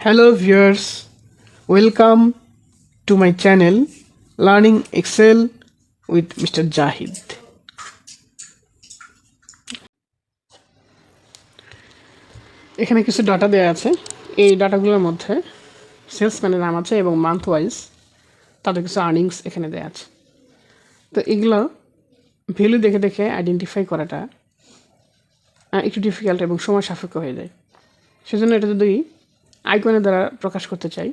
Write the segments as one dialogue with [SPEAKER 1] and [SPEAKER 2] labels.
[SPEAKER 1] Hello viewers, welcome to my channel Learning Excel with Mr. Jahid. এখানে কিছু data দেওয়া আছে। এই ডাটাগুলোর মধ্যে সেলসম্যানের নাম আছে এবং মান্থ ওয়াইজ তাদের কিছু আর্নিংস এখানে দেওয়া আছে। তো এগুলো ভ্যালু দেখে দেখে আইডেন্টিফাই করাটা একটু ডিফিকাল্ট এবং সময় সাপেক্ষ হয়ে যায়। সেজন্য এটা যদি আইকনের দ্বারা প্রকাশ করতে চাই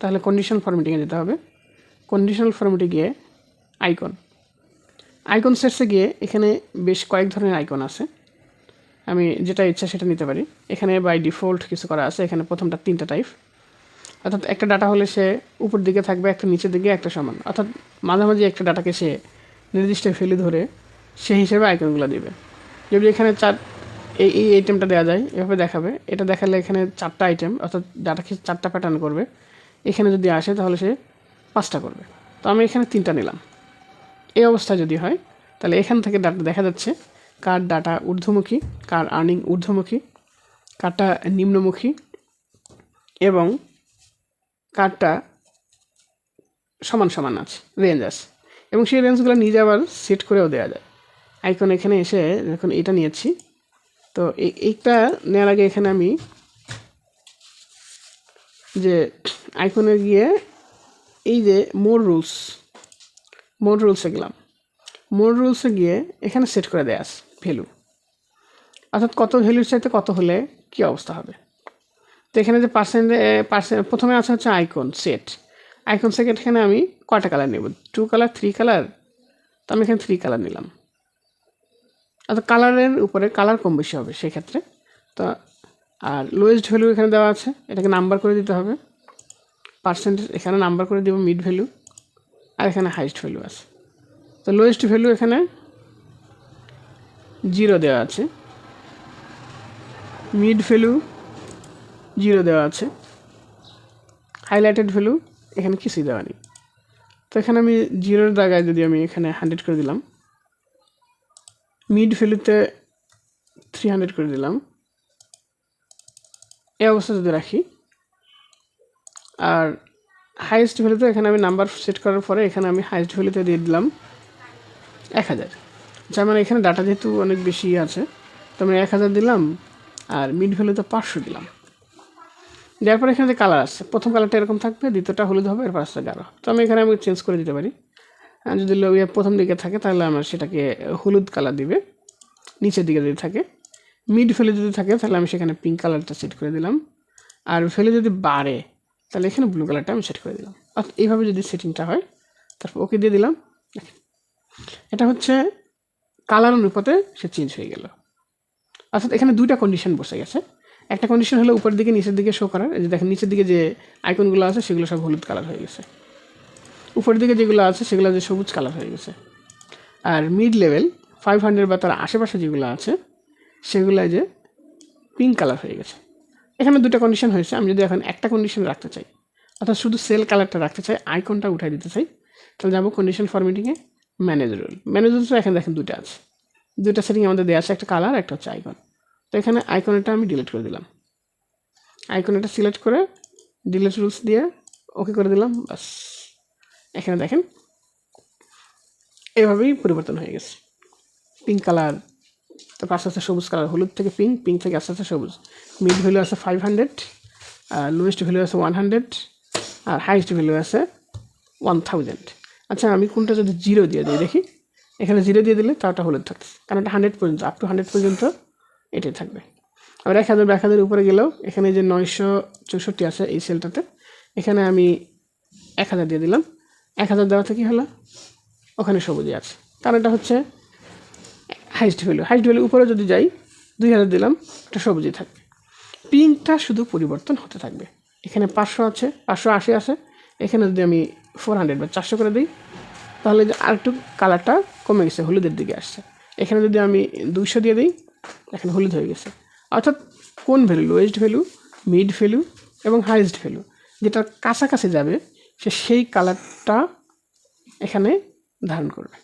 [SPEAKER 1] তাহলে কন্ডিশনাল ফরম্যাটিংয়ে যেতে হবে। কন্ডিশনাল ফরম্যাটে গিয়ে আইকন সেটসে গিয়ে এখানে বেশ কয়েক ধরনের আইকন আছে, আমি যেটা ইচ্ছা সেটা নিতে পারি। এখানে বাই ডিফল্ট কিছু করা আছে। এখানে প্রথমটা 3টা টাইপ, অর্থাৎ একটা ডাটা হলে সে উপর দিকে থাকবে, একটা নিচের দিকে, একটা সমান, অর্থাৎ মাঝামাঝি একটা ডাটাকে সে নির্দিষ্ট ভ্যালু ধরে সেই হিসেবে আইকনগুলো দিবে। যদি এখানে এই আইটেমটা দেওয়া যায়, এভাবে দেখাবে। এটা দেখালে এখানে 4টা আইটেম, অর্থাৎ ডাটাকে 4টা প্যাটার্ন করবে। এখানে যদি আসে তাহলে সে 5টা করবে। তো আমি এখানে 3টা নিলাম। এই অবস্থায় যদি হয় তাহলে এখান থেকে ডাটা দেখা যাচ্ছে কার ডাটা ঊর্ধ্বমুখী, কার আর্নিং ঊর্ধ্বমুখী, কারটা নিম্নমুখী এবং কারটা সমান সমান আছে, রেঞ্জ আছে। এবং সেই রেঞ্জগুলো নিজে আবার সেট করেও দেওয়া যায়। আইকন এখানে এসে যখন এটা নিয়েছি, তো এইটা নেওয়ার আগে এখানে আমি যে আইকনে গিয়ে এই যে মোর রুলসে গেলাম। মোর রুলসে গিয়ে এখানে সেট করে দেয়া আছে ভ্যালু, অর্থাৎ কত ভ্যালুর চাইতে কত হলে কী অবস্থা হবে। তো এখানে যে পার্সেন্ট প্রথমে আছে হচ্ছে আইকন সেট এখানে আমি কয়টা কালার নেব, 2 কালার, 3 কালার। তো আমি এখানে 3 কালার নিলাম। অর্থাৎ কালারের উপরে কালার কম বেশি হবে সেক্ষেত্রে। তো আর লোয়েস্ট ভ্যালু এখানে দেওয়া আছে, এটাকে নাম্বার করে দিতে হবে। পার্সেন্টেজ এখানে নাম্বার করে দেবো মিড ভ্যালু, আর এখানে হাইস্ট ভ্যালু আছে। তো লোয়েস্ট ভ্যালু এখানে 0 দেওয়া আছে, মিড ভ্যালু 0 দেওয়া আছে, হাইলাইটেড ভ্যালু এখানে কিছুই দেওয়া নেই। তো এখানে আমি 0-এর জায়গায় যদি আমি এখানে 100 করে দিলাম, মিড ভ্যালুতে 300 করে দিলাম, এই অবস্থা যদি রাখি। আর হাইয়েস্ট ভ্যালুতে এখানে আমি নাম্বার সেট করার পরে এখানে আমি হাইয়েস্ট ভ্যালুতে দিয়ে দিলাম 1000। যার মানে এখানে ডাটা যেহেতু অনেক বেশি আছে, তো আমি 1000 দিলাম, আর মিড ভ্যালুতে 500 দিলাম। দেওয়ার পরে এখানে যে কালার আছে, প্রথম কালারটা এরকম থাকবে, দ্বিতীয়টা হলুদ হবে, এরপর আসতে গাঢ়। তো আমি এখানে চেঞ্জ করে দিতে পারি। যদি প্রথম দিকে থাকে তাহলে আমার সেটাকে হলুদ কালার দিবে, নিচের দিকে যদি থাকে। মিড ভ্যালু যদি থাকে তাহলে আমি সেখানে পিঙ্ক কালারটা সেট করে দিলাম, আর ভ্যালু যদি বাড়ে তাহলে এখানে ব্লু কালারটা আমি সেট করে দিলাম। অর্থাৎ এইভাবে যদি সেটিংটা হয়, তারপর ওকে দিয়ে দিলাম। এটা হচ্ছে কালার অনুপাতে সে চেঞ্জ হয়ে গেল। অর্থাৎ এখানে 2টা কন্ডিশন বসে গেছে। একটা কন্ডিশন হলো উপরের দিকে নিচের দিকে শো করার, এই যে দেখেন নিচের দিকে যে আইকনগুলো আছে সেগুলো সব হলুদ কালার হয়ে গেছে, উপরের দিকে যেগুলো আছে সেগুলো যে সবুজ কালার হয়ে গেছে। আর মিড লেভেল 500 বা তার আশেপাশে যেগুলো আছে সেগুলো যে পিঙ্ক কালার হয়ে গেছে। এখানে 2টা কন্ডিশন হয়েছে। আমি যদি এখন একটা কন্ডিশন রাখতে চাই, অর্থাৎ শুধু সেল কালারটা রাখতে চাই, আইকনটা উঠাই দিতে চাই, তাহলে যাবো কন্ডিশন ফরম্যাটিংয়ে, ম্যানেজ রুল। ম্যানেজ রুলস এখানে দেখেন 2টা আছে, 2টা সেটিং আমাদের দেওয়া আছে, একটা কালার, একটা হচ্ছে আইকন। তো এখানে আইকনটা আমি ডিলিট করে দিলাম, আইকনটা সিলেক্ট করে ডিলিট রুলস দিয়ে ওকে করে দিলাম, বাস। এখানে দেখেন এভাবেই পরিবর্তন হয়ে গেছে। পিঙ্ক কালার, তারপর আস্তে আস্তে সবুজ কালার, হলুদ থেকে পিঙ্ক, পিঙ্ক থেকে আস্তে আস্তে সবুজ। মিড ভ্যালু আছে 500, আর লোয়েস্ট ভ্যালু আছে 100, আর হাইয়েস্ট ভ্যালু আছে 1000। আচ্ছা, আমি কোনটা যদি 0 দিয়ে দিই দেখি, এখানে 0 দিয়ে দিলে তারটা হলুদ থাকছে, কারণ এটা 100 পর্যন্ত, আপ টু 100 পর্যন্ত এটাই থাকবে। আবার 1000 উপরে গেলেও এখানে যে 964 আছে এই সেলটাতে, এখানে আমি 1000 দিয়ে দিলাম। 1000 দেওয়াতে কী হলো, ওখানে সবুজই আছে, কারণ এটা হচ্ছে হাইস্ট ভ্যালু। হাইস্ট ভ্যালু উপরে যদি যাই 2000 দিলাম, এটা সবুজই থাকবে। পিঙ্কটা শুধু পরিবর্তন হতে থাকবে। এখানে 500 আছে, 580 আছে, এখানে যদি আমি 400 বা 400 করে দিই তাহলে আরেকটু কালারটা কমে গেছে, হলুদের দিকে আসছে। এখানে যদি আমি 200 দিয়ে দিই, এখানে হলুদ হয়ে গেছে। অর্থাৎ কোন value, lowest value, mid value এবং হাইয়েস্ট ভ্যালু যেটা কাছাকাছি যাবে সে সেই কালারটা এখানে ধারণ করবে।